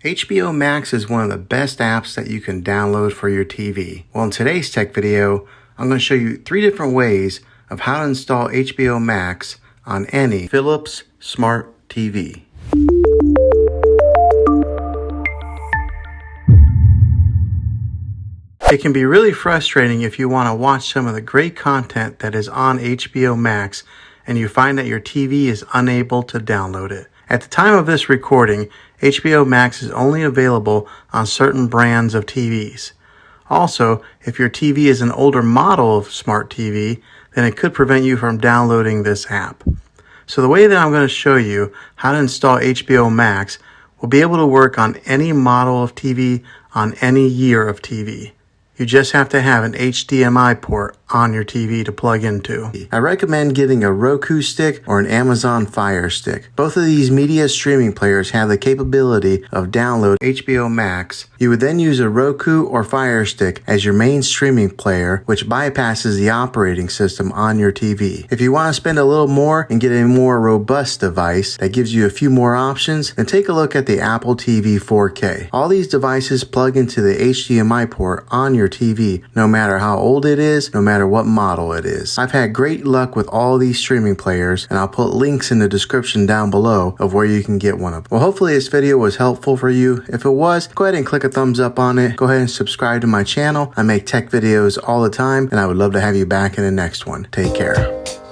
HBO Max is one of the best apps that you can download for your TV. Well, in today's tech video, I'm going to show you 3 different ways of how to install HBO Max on any Philips Smart TV. It can be really frustrating if you want to watch some of the great content that is on HBO Max and you find that your TV is unable to download it. At the time of this recording, HBO Max is only available on certain brands of TVs. Also, if your TV is an older model of smart TV, then it could prevent you from downloading this app. So the way that I'm going to show you how to install HBO Max will be able to work on any model of TV on any year of TV. You just have to have an HDMI port on your TV to plug into. I recommend getting a Roku stick or an Amazon Fire Stick. Both of these media streaming players have the capability of download HBO Max. You would then use a Roku or Fire Stick as your main streaming player, which bypasses the operating system on your TV. If you want to spend a little more and get a more robust device that gives you a few more options, then take a look at the Apple TV 4K. All these devices plug into the HDMI port on your TV, no matter how old it is, no matter what model it is. I've had great luck with all these streaming players, and I'll put links in the description down below of where you can get one of them. Well, hopefully this video was helpful for you. If it was, go ahead and click a thumbs up on it. Go ahead and subscribe to my channel. I make tech videos all the time, and I would love to have you back in the next one. Take care.